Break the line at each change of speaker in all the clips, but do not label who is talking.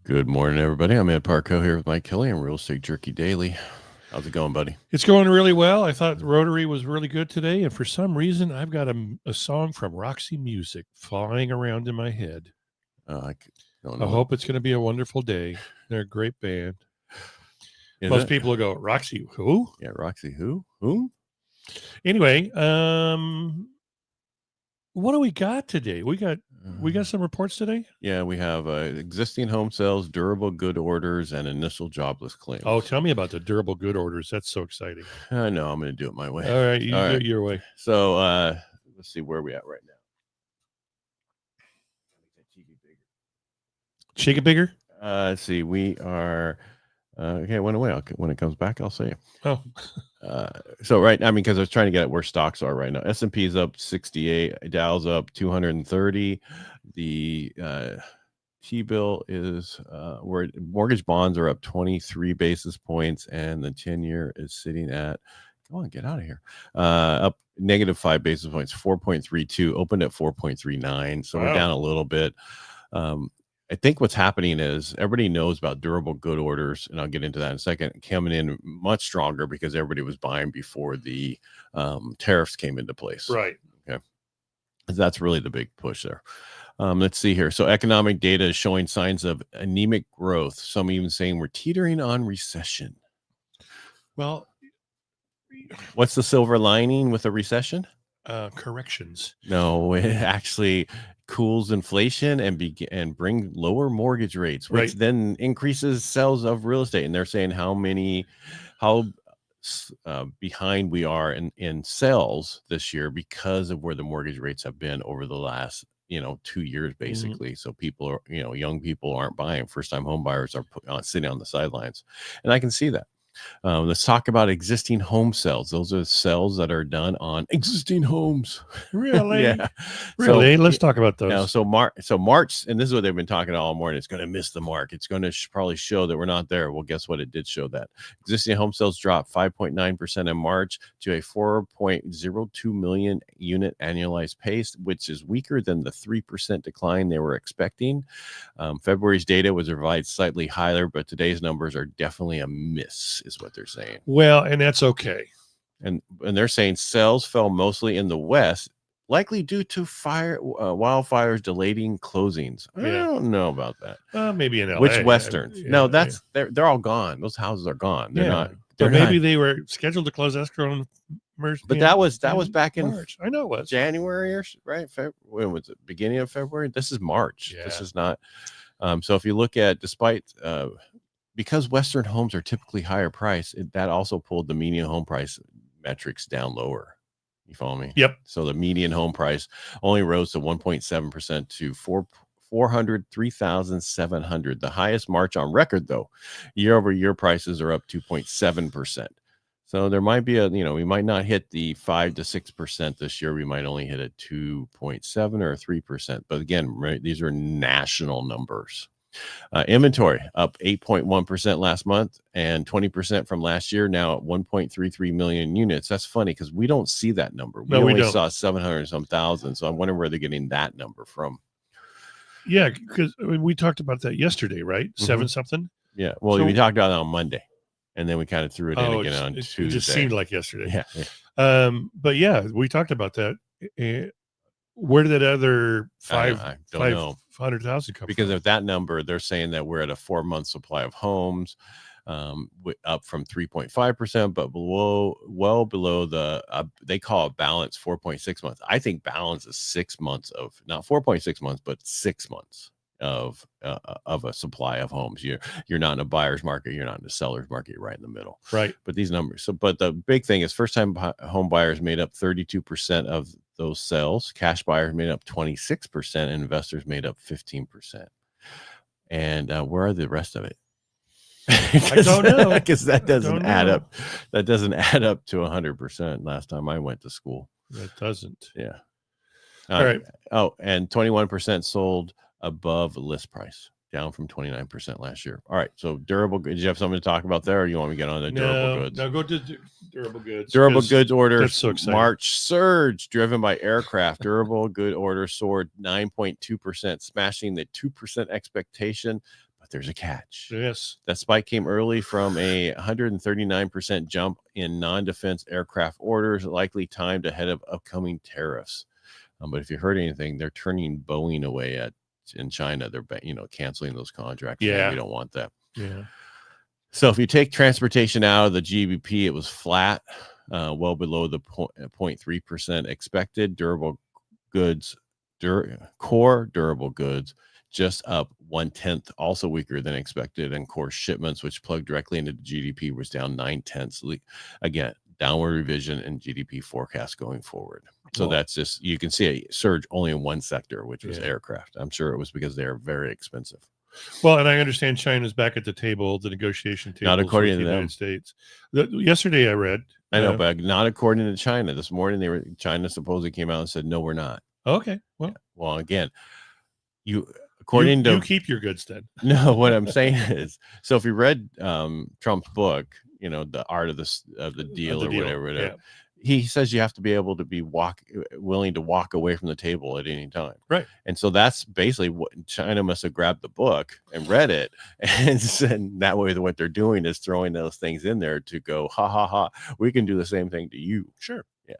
Good morning, everybody. I'm Ed Parcaut here with Mike Kelly and Real Estate Jerky Daily. How's it going, buddy?
It's going really well. I thought Rotary was really good today, and for some reason, I've got a song from Roxy Music flying around in my head.
I don't
I
know.
hope it's going to be a wonderful day. They're a great band.
Is
Most
it?
people will go, Roxy, who?
Yeah, Roxy, who? Who?
Anyway, what do we got today? We got some reports today.
Yeah, we have existing home sales, durable good orders, and initial jobless claims.
Oh, tell me about the durable good orders. That's so exciting.
I know. I'm going to do it my way.
All right, you do it your way.
So let's see where we at right now.
Shake it bigger.
Let's see. We are okay. Went away. When it comes back, I'll say.
Oh.
So right, I mean, because I was trying to get at where stocks are right now. S&P is up 68, Dow's up 230. The T-bill is where mortgage bonds are up 23 basis points, and the 10-year is sitting at, come on, get out of here, up negative 5 basis points, 4.32, opened at 4.39. So we're down a little bit. I think what's happening is everybody knows about durable good orders, and I'll get into that in a second, coming in much stronger because everybody was buying before the tariffs came into place.
Right.
Okay. That's really the big push there. Let's see here. So economic data is showing signs of anemic growth. Some even saying we're teetering on recession.
Well,
what's the silver lining with a recession?
Corrections.
No, it actually cools inflation and bring lower mortgage rates, which then increases sales of real estate. And they're saying how behind we are in sales this year because of where the mortgage rates have been over the last 2 years, basically. So people are, young people aren't buying. First-time home buyers are sitting on the sidelines, and I can see that. Let's talk about existing home sales. Those are sales that are done on existing homes.
Really?
Yeah.
Really? Let's talk about those.
So March, and this is what they've been talking all morning. It's going to miss the mark. It's going to probably show that we're not there. Well, guess what? It did show that. Existing home sales dropped 5.9% in March to a 4.02 million unit annualized pace, which is weaker than the 3% decline they were expecting. February's data was revised slightly higher, but today's numbers are definitely a miss, is what they're saying.
Well, and that's okay.
And they're saying sales fell mostly in the West, likely due to wildfires delaying closings. I don't know about that.
Maybe in LA.
Which Westerns? No, they're all gone. Those houses are gone. They're not.
Maybe they were scheduled to close escrow on
but that was back in
March. I know it was
January, or right? When was it? Beginning of February. This is March. This is not. So if you look at, because Western homes are typically higher price, that also pulled the median home price metrics down lower. You follow me?
Yep.
So the median home price only rose to 1.7% to $403,700. The highest March on record, though. Year over year prices are up 2.7%. So there might be we might not hit the 5 to 6% this year. We might only hit a 2.7 or 3%. But again, these are national numbers. Inventory up 8.1% last month and 20% from last year, now at 1.33 million units. That's funny because we don't see that number. We only saw 700 some thousand. So I'm wondering where they're getting that number from.
Yeah, because we talked about that yesterday, right? 7 something.
Yeah. Well, we talked about it on Monday, and then we kind of threw it in again on Tuesday.
It just seemed like yesterday.
Yeah.
But yeah, we talked about that. Where did that other 500,000 come
because
from?
of that number, they're saying that we're at a 4-month supply of homes, up from 3.5%, but well below the they call it balance 4.6 months. I think balance is 6 months of, not 4.6 months, but 6 months of a supply of homes. You're not in a buyer's market, you're not in a seller's market, you're right in the middle.
Right.
But these numbers. But the big thing is first-time home buyers made up 32% of those sales. Cash buyers made up 26%, and investors made up 15%. And where are the rest of it?
I don't know,
because that doesn't add up. That doesn't add up to 100%. Last time I went to school,
it doesn't.
Yeah.
All right.
Oh, and 21% sold above list price, down from 29% last year. All right. So durable goods. Did you have something to talk about there, or you want me to get on the durable goods?
No, go to durable goods.
Durable goods orders.
So
March surge driven by aircraft. Durable good orders soared 9.2%, smashing the 2% expectation But there's a catch.
Yes.
That spike came early from a 139% jump in non-defense aircraft orders, likely timed ahead of upcoming tariffs. But if you heard anything, they're turning Boeing away in China. They're canceling those contracts.
Yeah.
We don't want that.
Yeah.
So if you take transportation out of the GDP, it was flat, well below the 0.3% expected. Durable goods, core durable goods, just up 1/10, also weaker than expected. And core shipments, which plug directly into the GDP, was down 9/10. Again, downward revision in GDP forecast going forward. So that's just, you can see a surge only in one sector, which was aircraft. I'm sure it was because they're very expensive.
Well, and I understand China's back at the table, the negotiation table.
Not according
with
to
the
them.
United States. Yesterday I read.
I know, but not according to China. This morning, China supposedly came out and said, no, we're not.
Okay. Well,
well, again, you
keep your goods then.
No, what I'm saying is, so if you read Trump's book, the art of the deal or whatever.
Yeah.
He says you have to be able to be willing to walk away from the table at any time.
Right.
And so that's basically what China must have grabbed the book and read it. And that way, what they're doing is throwing those things in there to go, ha, ha, ha, we can do the same thing to you.
Sure.
Yeah.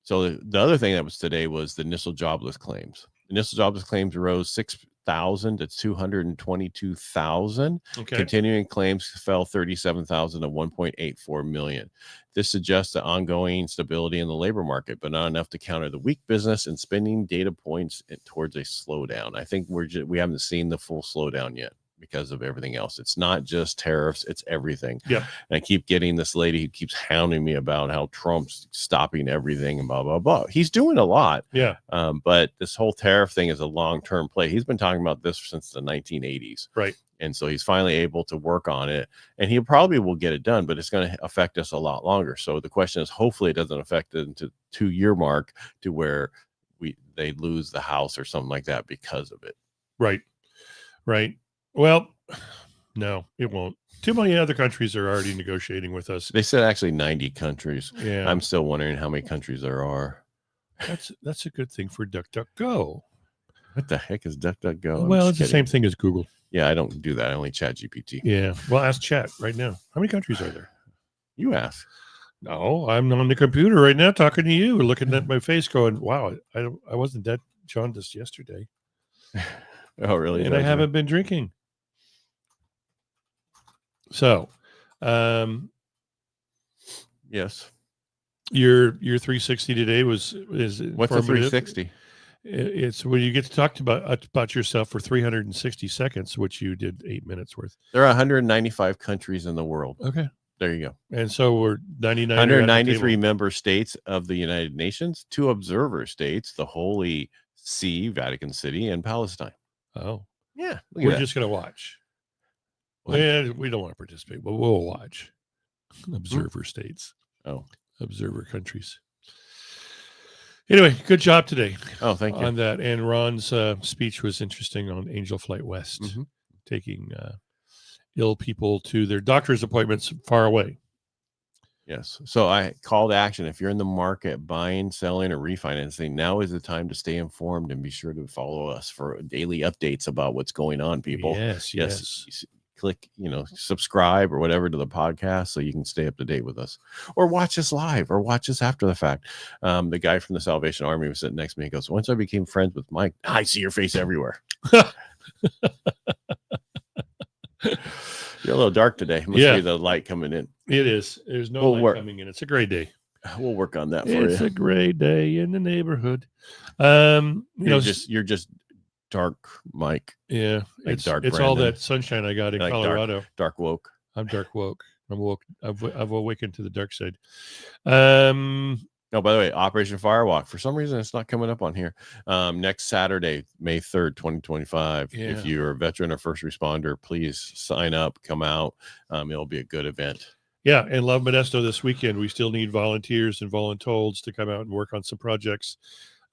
So the other thing that was today was the initial jobless claims. Initial jobless claims rose 6,000 to 222,000.
Okay.
Continuing claims fell 37,000 to 1.84 million. This suggests the ongoing stability in the labor market, but not enough to counter the weak business and spending data points towards a slowdown. I think we haven't seen the full slowdown yet because of everything else. It's not just tariffs, it's everything.
Yeah.
And I keep getting this lady who keeps hounding me about how Trump's stopping everything and blah, blah, blah. He's doing a lot.
Yeah.
But this whole tariff thing is a long-term play. He's been talking about this since the 1980s.
Right.
And so he's finally able to work on it, and he probably will get it done, but it's going to affect us a lot longer. So the question is, hopefully it doesn't affect it into 2-year mark to where they lose the house or something like that because of it.
Right. Right. Well, no, it won't. Too many other countries are already negotiating with us.
They said actually 90 countries.
Yeah.
I'm still wondering how many countries there are.
That's a good thing for DuckDuckGo.
What the heck is DuckDuckGo?
Well, it's the same thing as Google.
Yeah, I don't do that. I only chat GPT.
Yeah. Well, ask chat right now. How many countries are there?
You ask.
No, I'm on the computer right now talking to you, looking at my face going, wow, I wasn't that jaundiced yesterday.
Oh, really?
And I haven't been drinking. So,
yes.
Your 360 today is
what's a 360?
It's when you get to talk about yourself for 360 seconds, which you did 8 minutes worth.
There are 195 countries in the world.
Okay.
There you go.
And so we're 99.
193 member states of the United Nations, 2 observer states, the Holy See, Vatican City, and Palestine.
Oh.
Yeah.
We're just going to watch. Well, we don't want to participate, but we'll watch. Observer states.
Oh.
Observer countries. Anyway, good job today.
Oh, thank you.
On that. And Ron's speech was interesting on Angel Flight West, taking ill people to their doctor's appointments far away.
Yes. So I call to action. If you're in the market buying, selling, or refinancing, now is the time to stay informed and be sure to follow us for daily updates about what's going on, people.
Yes.
Click, subscribe or whatever to the podcast so you can stay up to date with us, or watch us live or watch us after the fact. The guy from the Salvation Army was sitting next to me. He goes, once I became friends with Mike, I see your face everywhere. You're a little dark today. Must be the light coming in.
It is. There's no light coming in. It's a gray day.
We'll work on that for
you. It's a gray day in the neighborhood. You're
just dark, Mike.
Yeah,
like
it's
dark.
It's all that sunshine I got in Colorado.
Dark woke.
I'm dark woke. I'm woke. I've awakened to the dark side.
No, by the way, Operation Firewalk. For some reason, it's not coming up on here. Next Saturday, May 3rd, 2025.
Yeah.
If you're a veteran or first responder, please sign up. Come out. It'll be a good event.
Yeah, and Love Modesto this weekend. We still need volunteers and voluntold to come out and work on some projects.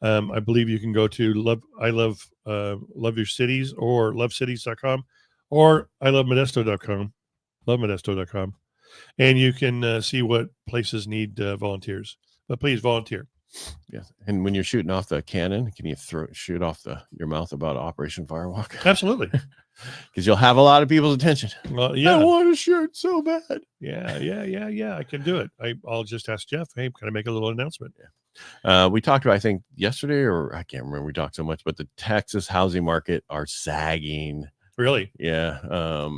I believe you can go to Love Your Cities or lovecities.com or ilovemodesto.com, lovemodesto.com, and you can see what places need volunteers. But please volunteer.
Yes. And when you're shooting off the cannon, can you shoot off your mouth about Operation Firewalk?
Absolutely.
Because you'll have a lot of people's attention.
Well, yeah.
I want a shirt so bad.
Yeah. I can do it. I'll just ask Jeff, hey, can I make a little announcement?
We talked about, I think yesterday, or I can't remember. We talked so much, but the Texas housing market are sagging.
Really?
Yeah.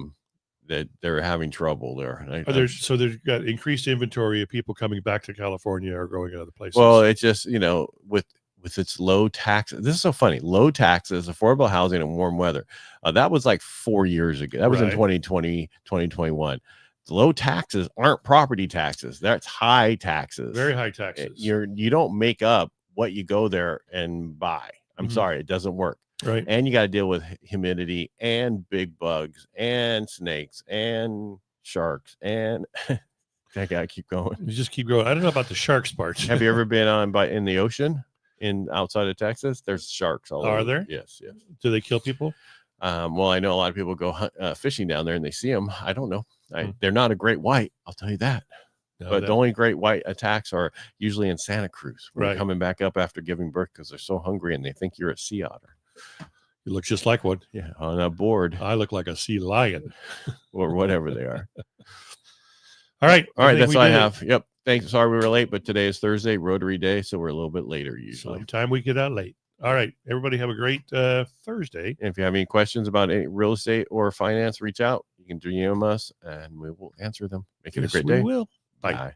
That they're having trouble there.
So there's got increased inventory of people coming back to California or going to other places.
Well, it's just, with its low taxes. This is so funny. Low taxes, affordable housing, and warm weather. That was like 4 years ago. That was in 2020, 2021. The low taxes aren't property taxes. That's high taxes.
Very high taxes.
You don't make up what you go there and buy. I'm sorry, it doesn't work.
Right.
And you got to deal with humidity and big bugs and snakes and sharks and I got to keep going.
You just keep going. I don't know about the sharks part.
Have you ever been in the ocean outside of Texas? There's sharks all over.
Are there?
Yes.
Do they kill people?
Well, I know a lot of people go fishing down there and they see them. I don't know. They're not a great white. I'll tell you that. But the only great white attacks are usually in Santa Cruz. Right. Coming back up after giving birth because they're so hungry and they think you're a sea otter.
You look just like one.
Yeah, on a board.
I look like a sea lion.
Or whatever they are.
All right.
That's all I have. Yep. Thanks. Sorry we were late, but today is Thursday, Rotary Day, so we're a little bit later usually.
Sometime we get out late. All right. Everybody have a great Thursday.
And if you have any questions about any real estate or finance, reach out. You can DM us and we will answer them. Make it a great day.
We will.
Bye.